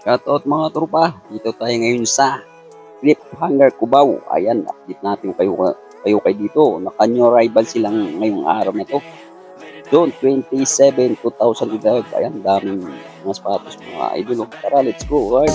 Shoutout mga tropa, dito tayo ngayon sa Cliffhanger Cubao. Ayan, update natin kayo dito. Naka-new rival silang ngayong araw na to. June 27, 2012. Ayan, daming mga sapatos mga idol. Tara, let's go. Alright.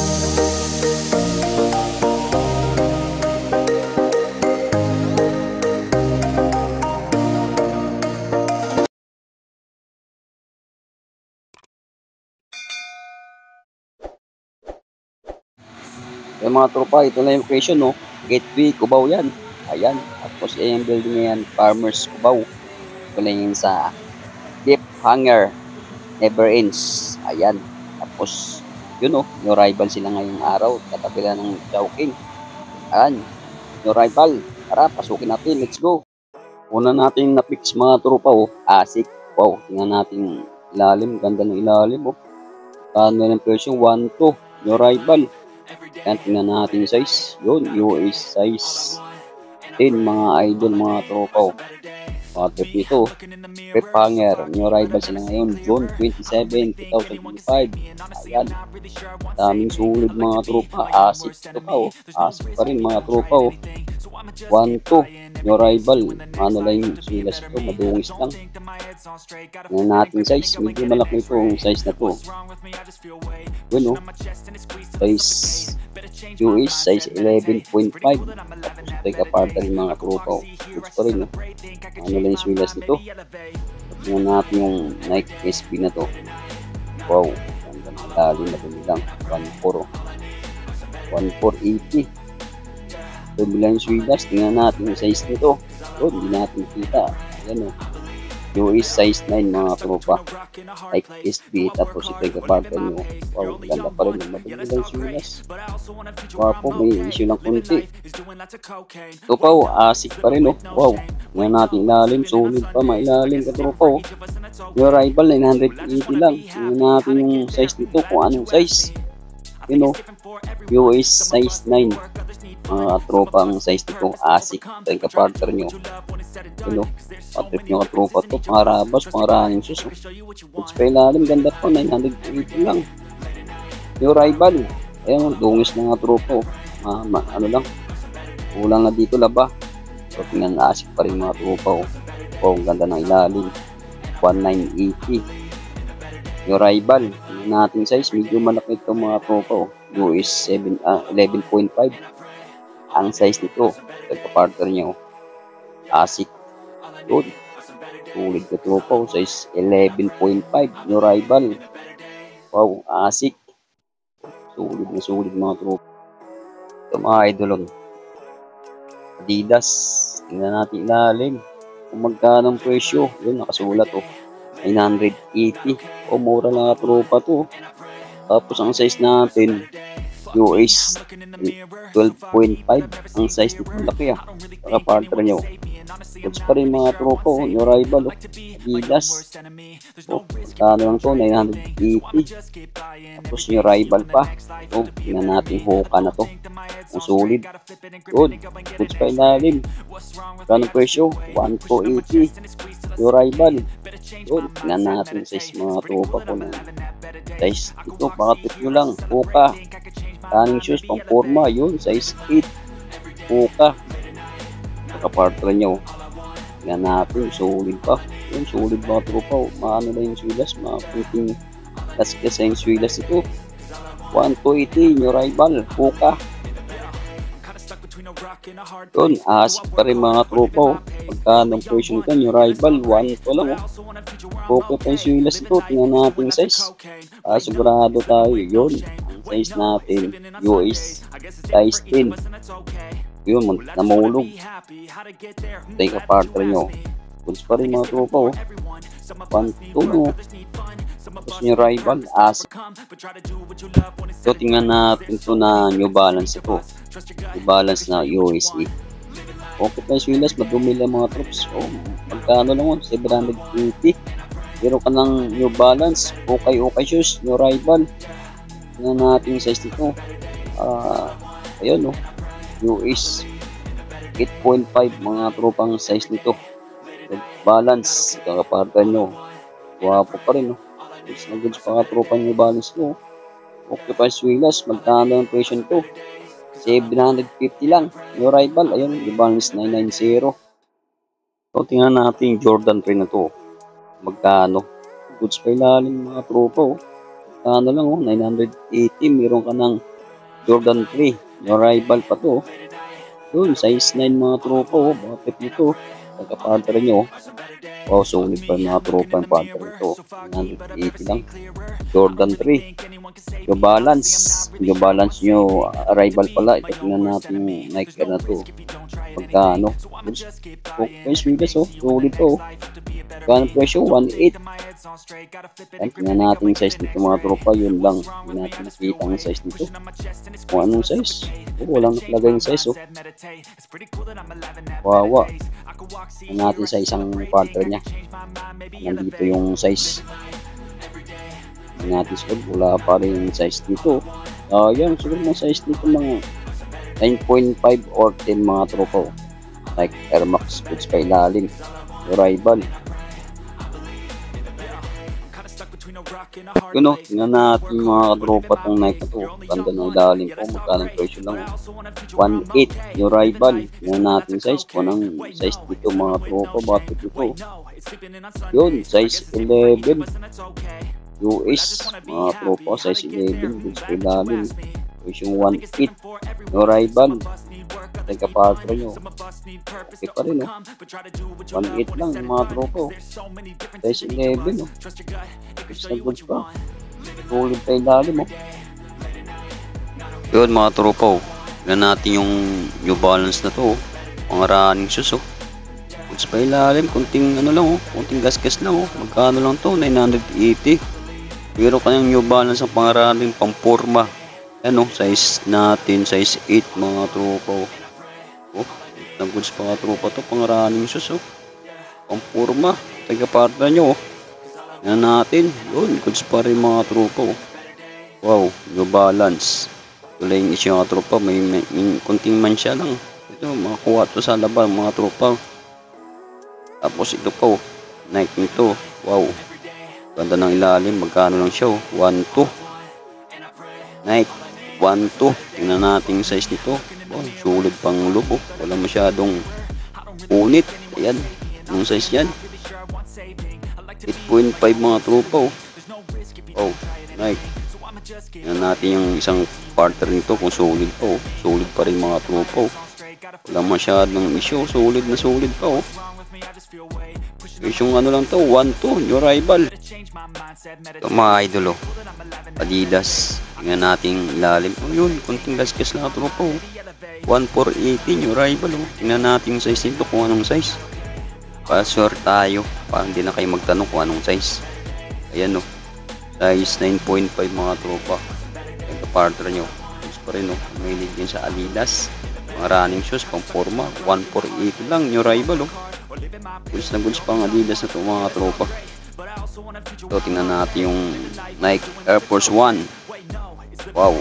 Ayan mga tropa, ito na yung location, no? Gateway Cubao yan. Ayan, tapos yung building na yan, Farmers Cubao. Ito na yung sa Cliffhanger Never Ends. Ayan. Tapos, yun yung rival sila ngayong araw. Katabi lang ng Chowking. Ayan. Yung rival. Tara, pasukin natin. Let's go. Una natin na-fix mga tropa Asik. Wow. Tingnan natin ilalim. Ganda ng ilalim Kano ng presyo? 1-2. Yung rival. Ayan. Tingnan natin yung size. Yun. US size 10 mga idol mga tropa Mga trip nito. Cliffhanger, new rival sila ngayon, June 27, 2025. Ayan, daming sulit mga tropa. Asik ito Asik pa rin mga tropa 1-2, new rival. Ano lang yung silas ito, madungis lang. Ngayon natin size, medyo malaki ito ang size na to. Yun size US size 11.5. Tapos take apart rin mga tropa Goods pa rin Ano lang yung silas nito. Tingnan natin yung Nike SB na to. Wow, ang lalim na lang 1.4 1.480. Ito bilang yung silas. Tingnan natin yung size nito. Hindi natin kita. Ayan US size 9 mga tropa. Like SB tapos ito yung partner nyo. Wow, ganda pa rin. Matuloy lang silas. Wow po, may issue lang kunti. Ito asik pa rin Wow, ngayon natin ilalim. Solid pa, mailalim ka tropa Yung rival 980 lang. Ngayon natin yung size nito kung anong size. US size 9. Mga tropa ang size nito. Asik. Ito yung kapartner nyo. Patrip nyo katropa to. Pangarabas, pangarangin sus. Goods pa ilalim. Ganda po. 980 lang. Yung rival. Ayan, dungis na nga tropa ano lang. Kulang na dito laba. So, tingnan asik pa rin mga tropa ang ganda ng ilalim. 1980. Yung rival. Yung nating size. Medyo malaki ito mga tropa US 11.5. Ang size nito. Pagka-partner nyo. Asik. Good. Sulit ka tropa size 11.5. Yung rival. Wow, asik. Sulit mga tropa. Ito mga idolon. Adidas. Tingnan natin ilalim. Kung magkano ang presyo. Yun, nakasulat 980. Mura lang tropa to. Tapos ang size natin US 12.5. Ang size nito laki Para partner nyo. Goods pa rin mga tropa yung rival Adidas. Magkano lang to 980. Tapos yung rival pa. Tingnan natin Hoka na to. Ang solid. Goods pa ilalim. Magkano presyo? 1,280. Yung rival. Tingnan natin size mga tropa ko na size ito. Pakatip nyo lang. Hoka. Running shoes pang forma. Yun. Size 8. Hoka. Nakapartner nyo. Tingnan natin. Solid pa. Yun. Solid mga tropa. Maano lang yung swilas. Mga puting kaskas yung swilas ito. 1,280. Yung rival. Hoka. Yun. Asik pa rin mga tropa Pagka ng presyo nito. Yung rival. 1 pa lang Okay pa yung swilas ito. Tingnan natin size. Sigurado tayo. Yun. Ang size natin. US size 10. Yun. Namulog. Take a partner nyo. Goods pa rin mga tropa 1-2 Tapos yung rival. Asik. So tingnan natin ito na New Balance ito. New Balance na USA. Okay pa yung swilas. Madumi lang mga troops. Magkano lang 780. Pero ka ng New Balance. Okay shoes. New rival. Tingnan natin yung size nito. Ayun US 8.5 mga tropang size nito. Balance. Kakapartan nyo. Wapo pa rin Goods na goods pa tropa nyo balance Occupies Wheelers, magkano ang presyo nito? 750 lang. Yung rival, ayun, New Balance 990. So, tingnan natin yung Jordan 3 na to. Magkano? Goods pa ilalim mga tropa, oh. Magkano lang, oh, 980. Meron ka ng Jordan 3. Yung rival pa to, oh. Yun, size 9 mga tropa, oh. Bakit nito? Pagka-partner nyo, oh. Wow, sulit pa yung mga tropa yung partner nito. 980 lang. Jordan 3. Yung balance. Yung balance nyo, rival pala. Ito tingnan natin yung Nike na to. Pagkano? Okay, sweetest, oh. Sulit to, oh. Pagkano presyo? 1.8. Yan, tingnan natin yung size nito mga tropa. Yun lang. Hindi natin nakita ang size nito. Kung anong size? Oh, walang nakalagay yung size, oh. Wawa. Tingnan natin sa isang partner niya. Nandito yung size. Tingnan natin siguro. Wala pa rin yung size dito. Yan, siguro yung size dito mga 9.5 or 10 mga tropa, oh. Like Air Max goods pa ilalim. Rival. Yun, oh, tingnan natin mga tropa tong Nike na to. Ganda ng ilalim po. Magkano presyo lang, oh. 1.8 yung rival. Tingnan natin size po ng size dito mga tropa. Bakit ito? Yun, size 11. US mga tropa. Size 11. Goods pa ilalim. Presyo 1.8 yung rival. Nagka-partner nyo. Okay pa rin, oh. 1.8 lang yung mga tropa, oh. Size 11, oh. Goods na goods pa. Tulid pa ilalim, oh. Yun mga tropa, oh. Tignan natin yung New Balance na to, oh. Mga running shoes, oh. Goods pa ilalim. Kunting ano lang, oh. Kunting gas-gas lang, oh. Magkano lang to? 980. Pero kanyang New Balance ang pangarunning pang-forma. Ano, size natin, size 8 mga tropa, oh. Oh, na goods pa mga tropa to, pang running shoes, oh. Pang forma, taga-partner nyo, oh. Yan natin, yun, goods pa rin mga tropa, oh. Wow, New Balance. Tulay yung isyo mga tropa, may kunting mansya lang. Ito, makakuha to sa laban mga tropa. Tapos ito pa, oh. Nike nito, wow. Ganda ng ilalim, magkano lang siya, oh. 1.2. Nike 1.2. Tingnan natin yung size nito. Oh, sulit pang loob, oh. Wala masyadong unit. Ayan, yung size yan 8.5 mga tropa, oh. Oh, Nike. Tingnan natin yung isang partner nito kung solid pa, oh. Solid pa rin mga tropa, oh. Wala masyadong issue. Solid na solid pa, oh. Yung ano lang to, 1.2 yung rival. Ito mga idol, oh. Adidas. Tingnan natin ilalim. Oh, yun, kunting gas-gas lang tropa, oh. 1.418 yung rival, oh. Tingnan natin yung size nito kung anong size. Paswerte tayo. Parang hindi na kayo magtanong kung anong size. Ayan, oh. Size 9.5 mga tropa. Ito partner nyo. Size pa rin, oh. May din sa Adidas. Mga running shoes, pang forma. 1.418 lang yung rival, oh. Goods na goods pang Adidas na ito mga tropa. So, tingnan natin yung Nike Air Force 1. Wow.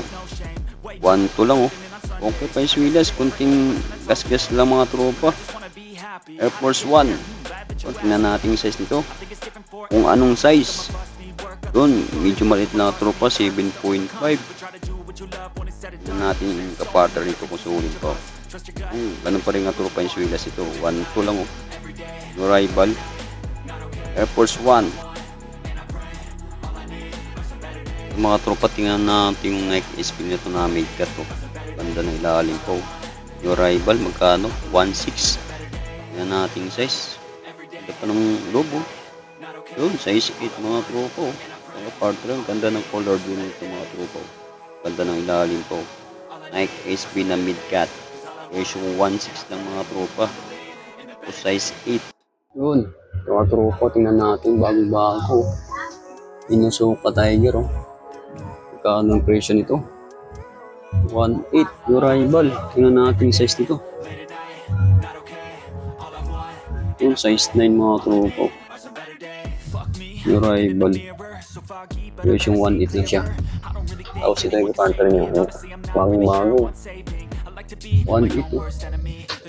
1.2 lang, oh. Okay pa yung swilas. Kunting gas-gas lang mga tropa. Air Force 1. So, tingnan natin yung size nito. Kung anong size. Doon, medyo maliit lang tropa. 7.5. Tingnan natin yung kapartner nito kung sulit pa. Ganun pa rin nga tropa yung swilas ito. 1.2 lang, oh. Yung rival Air Force 1. Yung mga tropa, tingnan natin yung Nike SB nito na made cut, oh. Ganda na ilalim po. Yung rival magkano? 1.6. Tingnan natin yung size. Ganda pa ng lobo. Yun, size 8 mga tropa, oh. Mga partner, ganda ng color din ito mga tropa, oh. Ganda ng ilalim po. Nike SB na mid cut. Ratio 1.6 lang mga tropa. O size 8. Yun, mga tropa, tingnan natin bago-bago. Inusuka Tiger, oh. Magkano ang presyo nito? 1.8 yung rival. Tingnan natin yung size nito. Yung size 9 mga tropa. Yung rival. Yung 1.8 lang siya. Tapos ito yung partner niya. Bago-bago. 1.8, oh.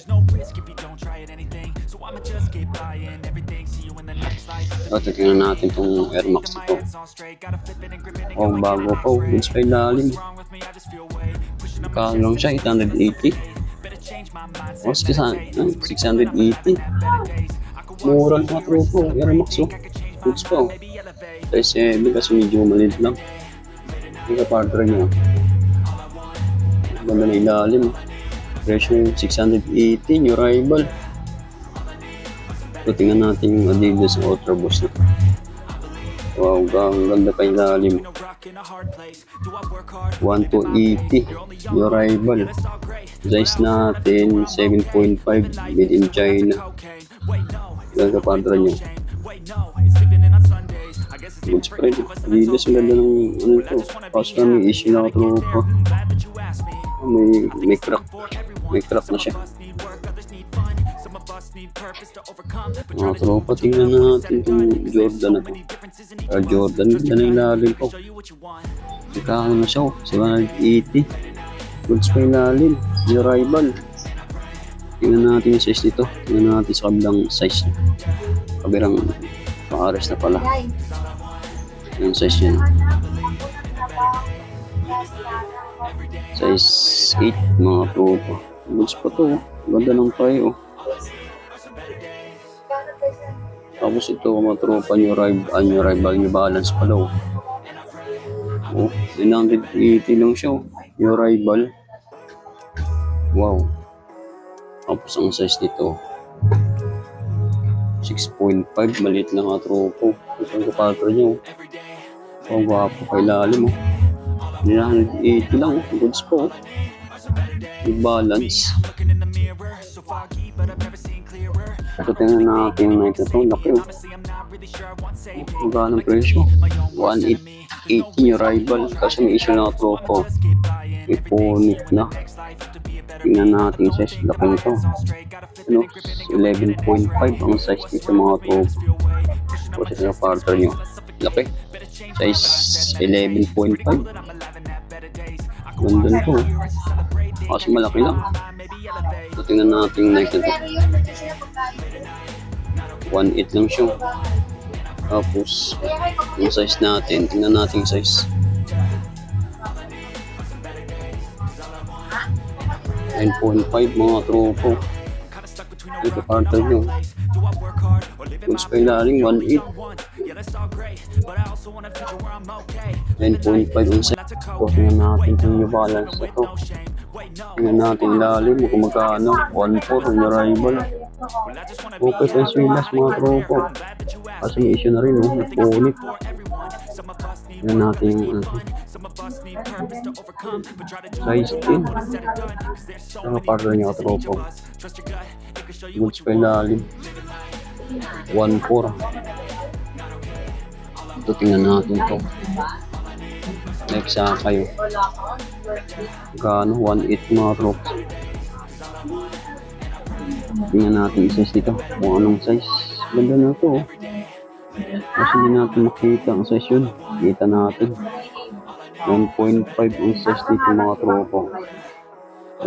I'ma just keep buying everything, so I'ma just keep buying everything. See you in the next life. Ito, tingnan natin itong Air Max ito. Oh, bago pa. Goods pa ilalim. Kano lang siya, 880. Oh, 680. Mura lang mga tropo. Air Max, oh. Goods pa, oh. Size 7 kasi medyo maliit lang. Yung partner niya. Ganda na ilalim. Presyo 680, new arrival. So, tingnan natin yung Adidas Ultra Boost na. Wow, ganda pa ilalim. 1280, new arrival. Size natin 7.5, made in China. Ganda partner niya. Goods pa rin. Adidas, ang ganda ng ano ito. Kaso may issue na ako pa. May crack. May crack na siya. Mga tropa, tingnan natin itong Jordan na ito. Jordan, ganda na ilalim ko. Ikaw na siya, 780. Goods pa ilalim. New arrival. Tingnan natin yung size nito. Tingnan natin sa kabilang size niya. Kabirang pang-ares na pala. Yung size niya. Size 8 mga tropa. Goods pa to. Ganda ng tayo. Tapos ito mga tropa, new arrival, new balance pala. Oh, 980 lang siya. New arrival. Wow. Tapos ang size nito 6.5, maliit lang mga tropa. Ito ang kapatro niya. Oh, gwapo pa ilalim. 980 lang. Goods po. New balance. So, tingnan natin yung Nike ito. Laki, oh. Magkano ang presyo? 180 new arrival. Kasi may issue na tropo. Iponic na. Tingnan natin yung size. Laki nito. Ano? 11.5 ang size dito mga tropo. Kasi ito yung partner nyo. Laki. Size 11.5. Ganda nito. Kasi malaki lang. So, tingnan natin yung Nike ito. 1.8 lang siya. Tapos, yung size natin. Tingnan natin yung size. 9.5 mga tropo. Ito partner nyo. Goods pa ilalim, 1.8. 9.5 ang size. So, tingnan natin yung new balance na ito. Tingnan natin ilalim kung magkano. 1.4 yung arrival. Okay, sa swilas mga tropo. Kasi may issue na rin, oh. Napunit. Tingnan natin yung size 10. Ang partner niya tropo. Goods pa ilalim. 1.4. Ito, tingnan natin ito. Next sa kayo. Gano? 1.8 mga tropo. Tingnan natin yung size dito. Kung anong size. Ganda na ito, oh. Kasi hindi natin makita ang size yun. Kita natin. 1.5 ang size dito mga tropo.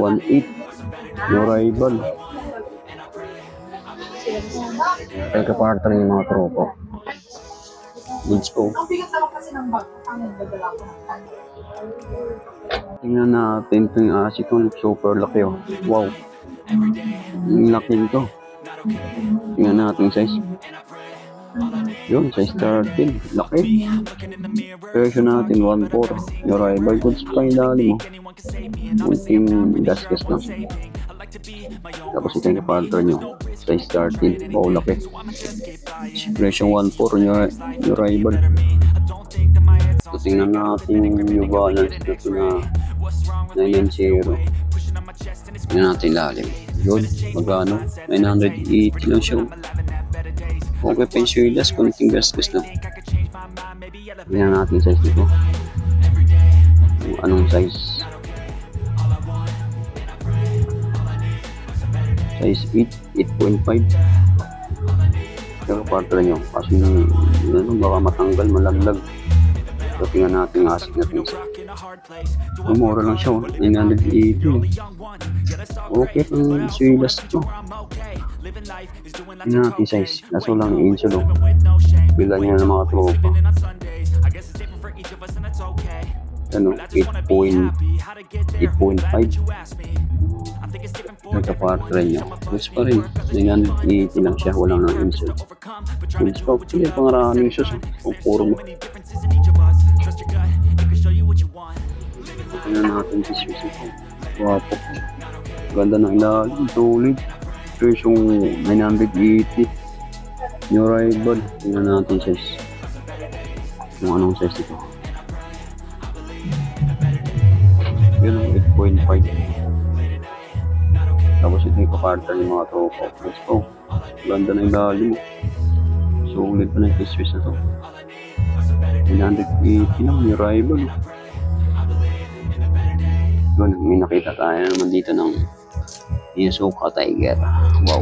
1.8. New arrival. Kaya kapartner yung mga tropo. Goods po. Tingnan natin ito yung asikon. Super laki, oh. Wow. Ang laki nito. Tingnan natin yung size. Yun, size 13. Laki. Presyo natin 1.4. Yung arrival goods pa ilalim, oh. Munting gas-gas lang. Tapos ito yung partner nyo. Size 13. Wow, laki. Presyo 1.4 yung arrival. So, tingnan natin yung new balance na ito na 990. Tingnan natin lalim. Yun, magano? 980 lang siya. Okay pa yung swilas, konting gas-gas lang. Tingnan natin size nito. Anong size? Size 8, 8.5. Pero partner nyo, kasi baka matanggal, malaglag. So, tingnan natin yung asik natin. Mura lang siya, 980. Okay pang swilas ito. Tingnan natin size. Kaso lang yung insole, oh. Bila niya ng mga tropa. Ano, 8.5. Nagka-partner niya. Mas pa rin. Ganyan, lang siya. Walang ng insole. Mas pa, hindi pangaraming sus. Kung puro mo. Tingnan natin si Susi ko. Wapo. Ganda ng ilalim. Solid. Presyong 980. New arrival. Tingnan natin size. Kung anong size ito. Yun ang 8.5. Tapos ito yung kaparta ng mga tropa. Let's go. Ganda ng ilalim. Solid pa na yung Swiss na to. 980 lang. New arrival. Yun, may nakita tayo naman dito ng Isuka Tiger. Wow.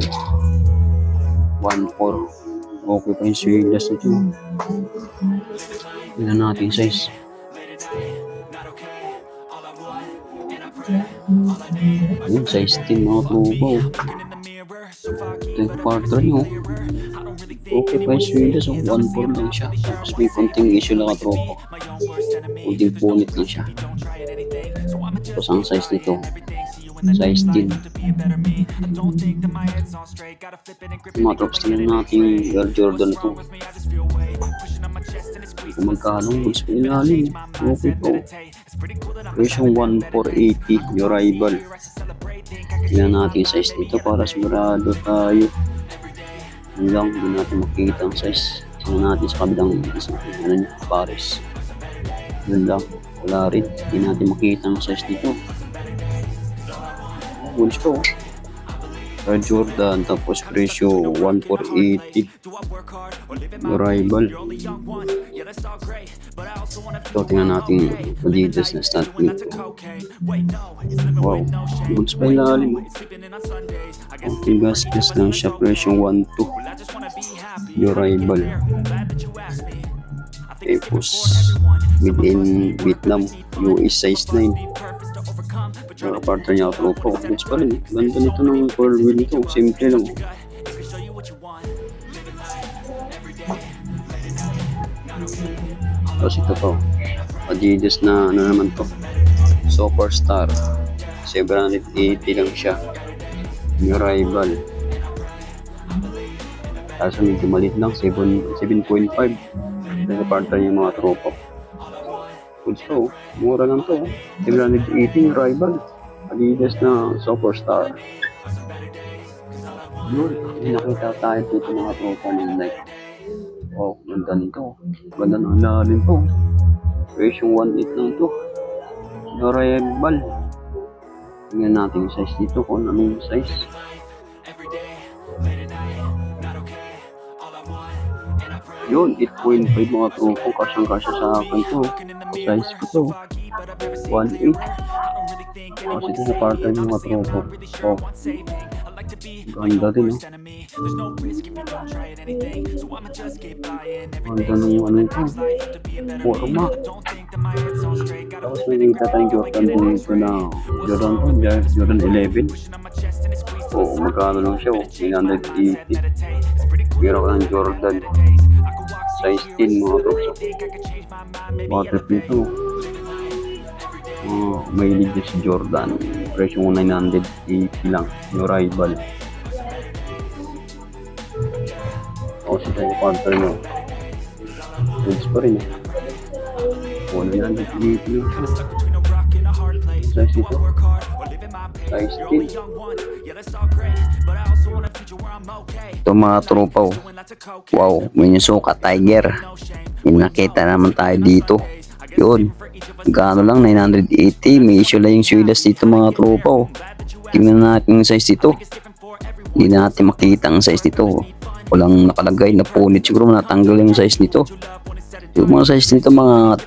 1.4. Okay pa yung swigas nito. Tignan natin size. Yun, size 10 mga tropa. Ito yung partner nyo. Okay pa yung swigas. 1.4 lang siya. Tapos may konting issue lang ka tropa. Kunting punit lang siya. Tapos ang size nito, size 10. Mga drops na natin yung Air Jordan ito. Kung magkano, mas pinilalim. Okay po. Presyong 1,480 yung rival. Tingnan natin yung size nito para sigurado tayo. Yun lang, hindi natin makikita ang size. Tingnan natin sa kabilang Paris. Yun lang. Wala rin. Hindi natin makita ang size nito. Bulls ko. Air Jordan. Tapos presyo 1,480. Arrival. Ito tingnan natin Adidas na stat nito. Wow. Bulls pa ilalim. Konting gas lang siya. Presyo 1,2. Arrival. Tapos within Vietnam, US size 9. Nakapartner niya ako tropa. Mas pa rin. Ganda nito ng color wheel nito. Simple lang. Tapos ito to. Adidas na ano naman to. Superstar. 780 lang siya. New rival. Tapos medyo malit lang. 7.5. Nakapartner niya mga tropa. So, mura lang to. 780 rival. Adidas na Superstar. Yun, nakita tayo dito mga tropa ng Nike. Oh, ganda nito. Ganda ng lalim po. Presyong 1.8 lang to. Rival. Tingnan natin yung size dito kung anong size. Yun, 8.5 mga tropa. Kasyang-kasya sa akin to. Size ko to. 1.8. Kasi ito sa partner ng mga tropa. Oh. Ganda din, oh. Ganda ng ano ito. Forma. Tapos nakikita tayong Jordan dito na Jordan 11. Oh, magkano lang siya, oh. 980. Meron ka ng Jordan. Size 10 mga tropa. Water nito. May lead si Jordan. Presyo 980 lang. Yung rival. O si tayo partner nyo. Goods pa rin. 980 lang. Size ito. Size 10. Ito mga tropa. Wow, may Isuka Tiger. Yung nakita naman tayo dito. Yun. Gano lang, 980. May issue lang yung swilas dito mga tropa. Tingnan natin yung size dito. Hindi natin makita ang size dito. Walang nakalagay na punit. Siguro natanggal yung size nito. Yung mga size nito mga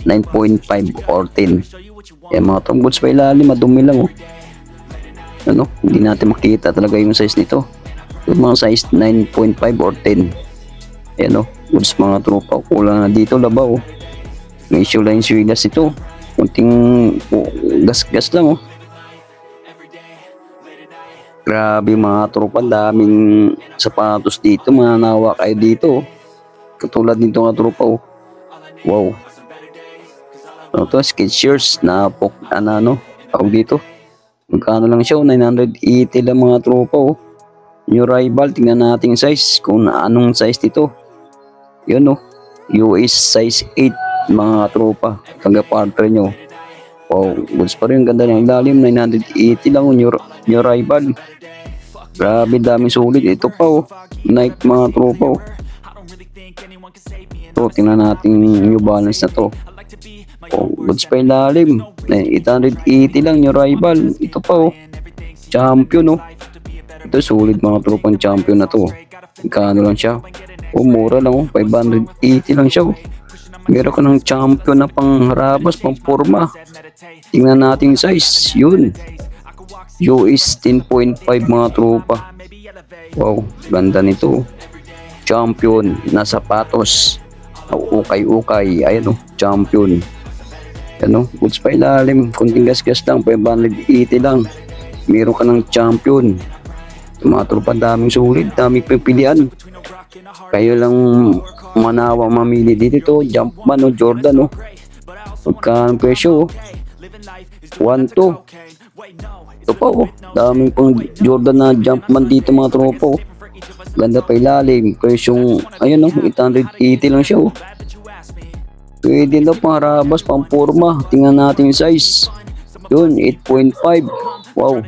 9.5 or 10. Yan mga tungbots pa ilalim. Madumi lang, oh. Ano? Hindi natin makita talaga yung size nito. Yung mga size 9.5 or 10. Yan, oh. Goods mga tropa. Kulang na dito labaw, oh. May issue lang yung swigas ito. Kunting gas-gas lang, oh. Grabe mga tropa, daming sapatos dito. Mananawa kayo dito. Katulad nito nga tropa. Oh. Wow. Ano to? Skechers na ano, tawag dito. Magkano lang siya? 980 lang mga tropa. Oh. New rival, tingnan natin size. Kung anong size dito. Yun oh. US size 8 mga tropa. Tanggap partner nyo. Wow, goods pa rin. Ganda ng ilalim. 980 lang. New rival. Grabe, daming sulit. Ito pa oh. Nike mga tropa oh. Ito, tingnan natin yung New Balance na to. Oh, goods pa ilalim. 880 lang New rival. Ito pa oh. Champion oh. Ito sulit mga tropang champion na to. Magkano lang siya? Oh, mura lang oh. 580 lang siya oh. Meron ka ng champion na pang rabas, pang forma. Tingnan natin yung size. Yun. US 10.5 mga tropa. Wow, ganda nito. Champion na sapatos. Ukay-ukay. Ayan o, champion. Ayan o, goods pa ilalim. Kunting gas-gas lang, 580 lang. Meron ka ng champion. Mga tropa, daming sulit, daming pipilian. Kayo lang manawa mamili dito. Jumpman o, Jordan o. Magkano presyo o? 1-2. Ito pa o. Daming pang Jordan na Jumpman dito mga tropa o. Ganda pa ilalim. Presyong, ayun o, 880 lang siya o. Pwede daw pang harabas, pang forma. Tingnan natin yung size. Yun, 8.5. Wow.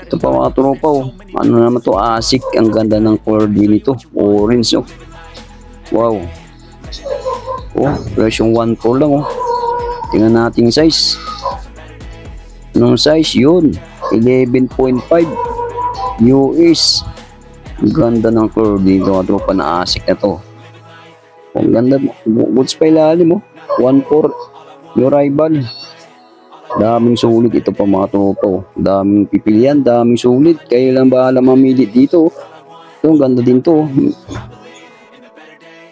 Ito pa mga tropa oh. Ano naman to, ASIC. Ang ganda ng color din nito. Orange oh. Wow. Oh, presyong 1-4 lang oh. Tingnan natin yung size. Anong size? Yun. 11.5 US. Ang ganda ng color dito mga tropa na ASIC na to. Ang ganda. Goods pa ilalim oh. 1-4. New rival. Daming sulit ito pa mga tropa oh. Daming pipilian, daming sulit. Kayo lang bahala mamili dito. Ito, ang ganda din to.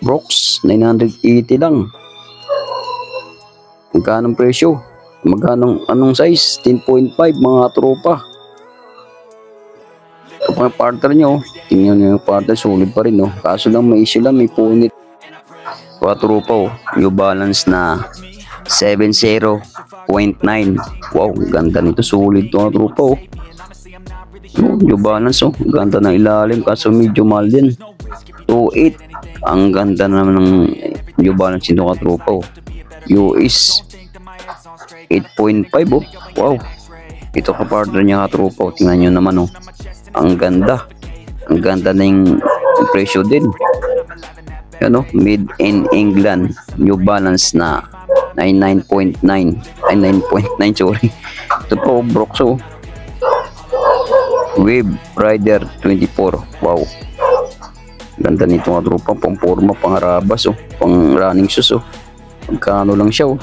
Brooks, 980 lang. Magkano presyo? Magkano, anong size? 10.5 mga tropa. Kapag partner nyo, tingnan nyo yung partner, sulit pa rin oh. Kaso lang may issue lang, may punit. Mga tropa oh. New Balance na 70.9. Wow, ganda nito. Sulit to mga tropa oh. New Balance oh. Ganda ng ilalim kaso medyo mahal din. 2.8. Ang ganda naman ng New Balance nito mga tropa oh. US 8.5 oh. Wow. Ito ka partner niya mga tropa oh. Tingnan nyo naman oh. Ang ganda. Ang ganda na yung presyo din. Ano, made in England. New Balance na 99.9 ay 9.9 sorry. Ito po Brooks oh. Wave Rider 24. Wow, ganda nito mga tropa. Pang forma, pang harabas oh. Pang running shoes oh. Magkano lang siya oh.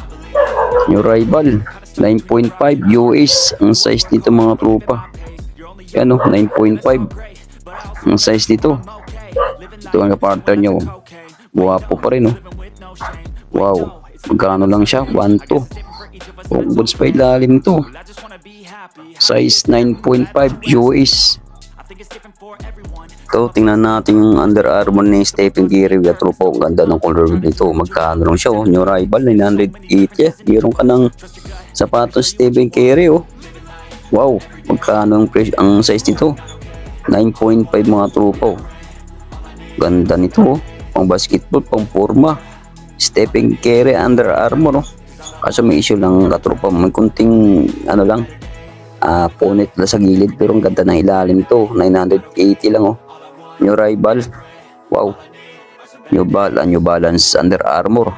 New rival 9.5 US ang size nito mga tropa. Yan oh, 9.5 ang size nito. Ito ang partner nyo. Guwapo pa rin oh. Wow, magkano lang siya? 1-2. Oh, goods pa ilalim to. Size 9.5 US. Ito, tingnan natin yung Under Armour ni Stephen Curry. Tropa, ang ganda ng color nito. Magkano lang siya oh. New rival 980. Meron ka ng sapatos Stephen Curry oh. Wow, magkano ang size nito? 9.5 mga tropa oh. Ganda nito oh. Pang basketball, pang forma. Stephen Curry Under Armour oh. Kaso may issue lang katropa, may kunting ano lang, punit lang sa gilid, pero ang ganda ng ilalim to. 980 lang oh. New rival. Wow. New Balance Under Armour.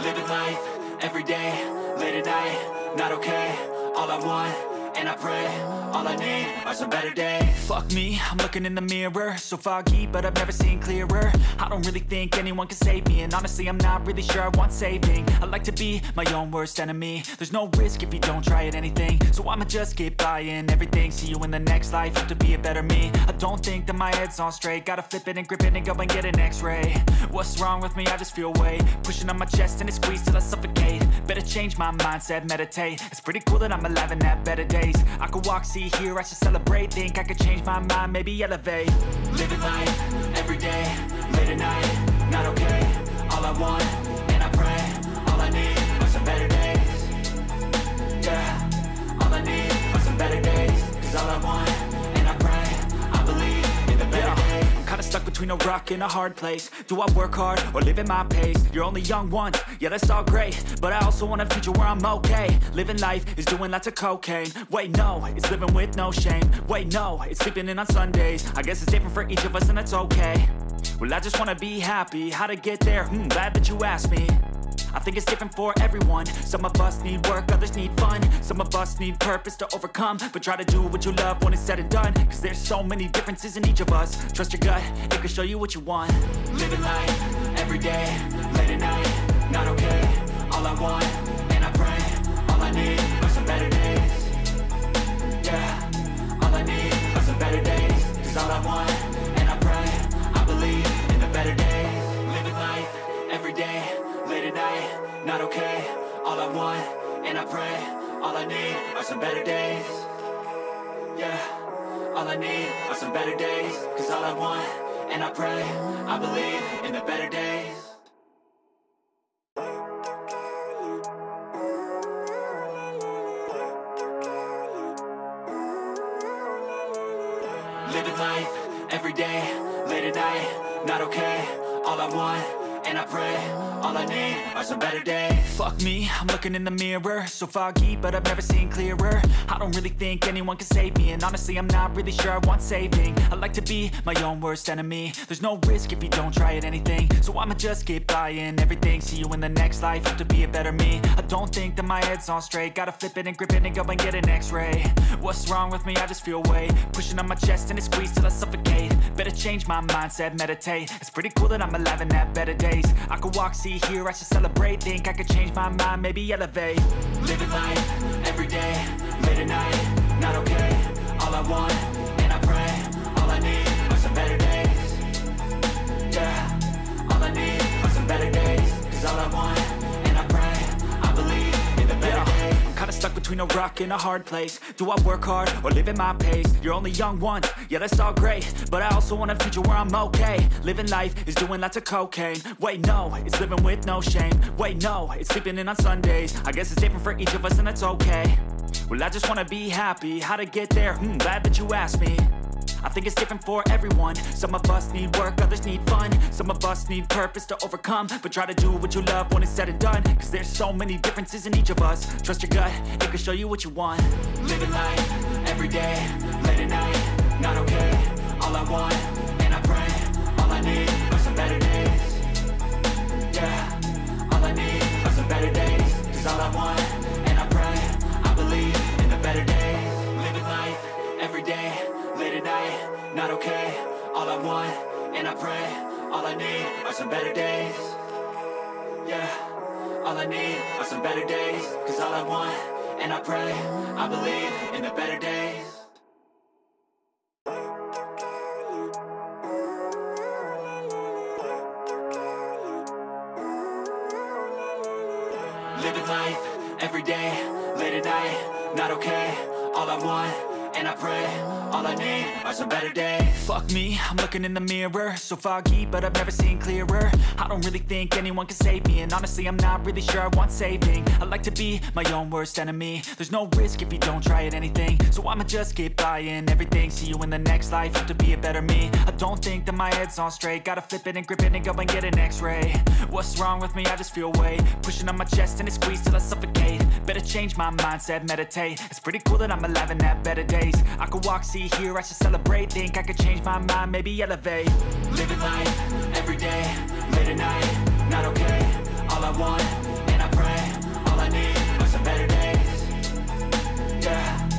Living life, every day, late at night, not okay. All I want and I pray. All I need are some better days. Fuck me, I'm looking in the mirror, so foggy, but I've never seen clearer. I don't really think anyone can save me, and honestly I'm not really sure I want saving. I like to be my own worst enemy. There's no risk if you don't try at anything, so I'ma just keep buying everything. See you in the next life, hope to be a better me. I don't think that my head's on straight, gotta flip it and grip it and go and get an x-ray. What's wrong with me? I just feel weight pushing on my chest and it squeezes till I suffocate. Better change my mindset, meditate. It's pretty cool that I'm alive and have better days. I could walk, see, hear, I should celebrate. Think I could change my mind, maybe elevate. Living life, every day, late at night, not okay. All I want, and I pray, all I need are some better days. Yeah, all I need are some better days. Cause all I want, and I pray, I believe in the better days. I'm kinda stuck between a rock and a hard place. Do I work hard or live at my pace? You're only young once, yeah that's all great, but I also want a future where I'm okay. Living life is doing lots of cocaine. Wait no, it's living with no shame. Wait no, it's sleeping in on Sundays. I guess it's different for each of us and that's okay. Well I just wanna be happy, how to get there? Glad that you asked me. I think it's different for everyone. Some of us need work, others need fun. Some of us need purpose to overcome, but try to do what you love when it's said and done. Cause there's so many differences in each of us. Trust your gut, it can show you what you want. Living life, every day, late at night, not okay. All I want, and I pray, all I need are some better days. Yeah, all I need are some better days. Cause all I want, and I pray, I believe in the better days. Living life, every day, late at night, not okay. All I want, and I pray, all I need are some better days. Yeah, all I need are some better days. Cause all I want, and I pray, I believe in the better days. Living life, every day, late at night, not okay. All I want, and I pray, all I need are some better days. Fuck me, I'm looking in the mirror, so foggy, but I've never seen clearer. I don't really think anyone can save me, and honestly I'm not really sure I want saving. I like to be my own worst enemy. There's no risk if you don't try at anything, so I'ma just keep buying everything. See you in the next life, hope to be a better me. I don't think that my head's on straight, gotta flip it and grip it and go and get an x-ray. What's wrong with me? I just feel weight pushing on my chest and it squeezes till I suffocate. Better change my mindset, meditate. It's pretty cool that I'm alive and have better days. I could walk, see, hear, I should celebrate. Think I could change my mind, maybe elevate. Living life, every day, late at night, not okay. All I want, and I pray, all I need are some better days. Yeah, all I need are some better days. Cause all I want, and I pray, I believe in the better days. I'm kinda stuck between a rock and a hard place. Do I work hard or live at my pace? You're only young once, yeah that's all great, but I also want a future where I'm okay. Living life is doing lots of cocaine. Wait no, it's living with no shame. Wait no, it's sleeping in on Sundays. I guess it's different for each of us and that's okay. Well I just wanna be happy, how to get there? Glad that you asked me. I think it's different for everyone. Some of us need work, others need fun. Some of us need purpose to overcome, but try to do what you love when it's said and done. Cause there's so many differences in each of us. Trust your gut, it can show you what you want. Living life, every day, late at night, not okay. All I want, and I pray, all I need are some better days. Yeah, all I need are some better days. Cause all I want, and I pray, I believe in the better days. Living life, every day, late at night, not okay. All I want, and I pray, all I need are some better days. Yeah, all I need are some better days. Cause all I want, and I pray, I believe in the better days. Living life, every day, late at night, not okay. All I want, and I pray, all I need are some better days. Fuck me, I'm looking in the mirror, so foggy, but I've never seen clearer. I don't really think anyone can save me, and honestly I'm not really sure I want saving. I like to be my own worst enemy. There's no risk if you don't try at anything, so I'ma just keep buying everything. See you in the next life, hope to be a better me. I don't think that my head's on straight, gotta flip it and grip it and go and get an x-ray. What's wrong with me? I just feel weight pushing on my chest and it squeezes till I suffocate. Better change my mindset, meditate. It's pretty cool that I'm alive and have better days. I could walk, see, hear, I should celebrate. Think I could change my mind, maybe elevate. Living life, every day, late at night, not okay. All I want, and I pray, all I need are some better days. Yeah,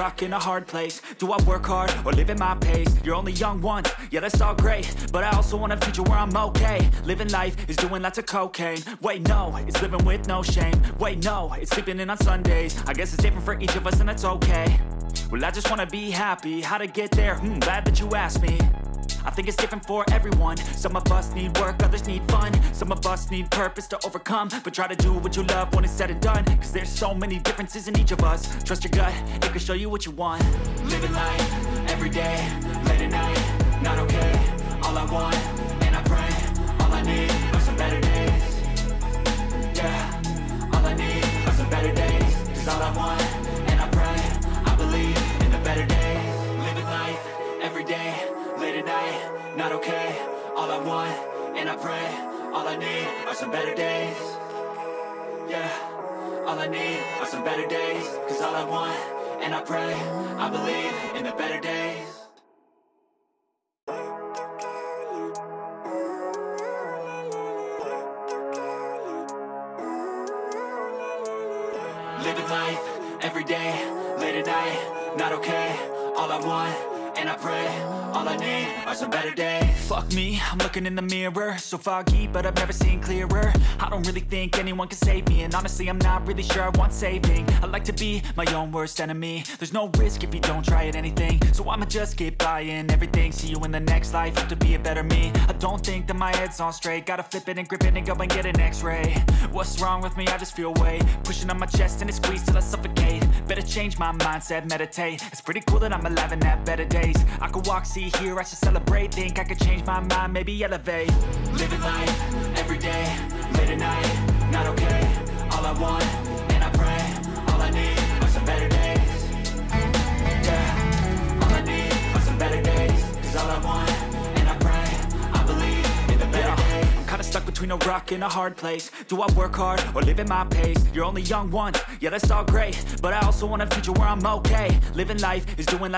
rock in a hard place. Do I work hard or live at my pace? You're only young once, yeah that's all great, but I also want a future where I'm okay. Living life is doing lots of cocaine. Wait no, it's living with no shame. Wait no, it's sleeping in on Sundays. I guess it's different for each of us and that's okay. Well I just wanna be happy, how to get there? Glad that you asked me. I think it's different for everyone. Some of us need work, others need fun. Some of us need purpose to overcome. But try to do what you love when it's said and done, cause there's so many differences in each of us. Trust your gut, it can show you what you want. Living life, every day, late at night, not okay. All I want, and I pray, all I need are some better days. Yeah, all I need are some better days. Cause all I want, and I pray, I believe in the better days. Living life, every day, late at night, not okay. All I want, and I pray, all I need are some better days. Yeah, all I need are some better days. Cause all I want, and I pray, I believe in the better days. Living life, every day, late at night, not okay. All I want, and I pray, all I need are some better days. Fuck me, I'm looking in the mirror, so foggy, but I've never seen clearer. I don't really think anyone can save me, and honestly I'm not really sure I want saving. I like to be my own worst enemy. There's no risk if you don't try at anything, so I'ma just keep buying everything. See you in the next life, have to be a better me. I don't think that my head's on straight, gotta flip it and grip it and go and get an x-ray. What's wrong with me? I just feel weight pushing on my chest and it squeezes till I suffocate. Better change my mindset, meditate. It's pretty cool that I'm alive and have better days. I could walk, see, hear, I should celebrate. Think I could change my mind, maybe elevate. Living life, every day, late at night, not okay. All I want, and I pray, all I need are some better days. Yeah, all I need are some better days. Cause all I want, and I pray, I believe in the better days. I'm kinda stuck between a rock and a hard place. Do I work hard or live at my pace? You're only young once, yeah that's all great, but I also want a future where I'm okay. Living life is doing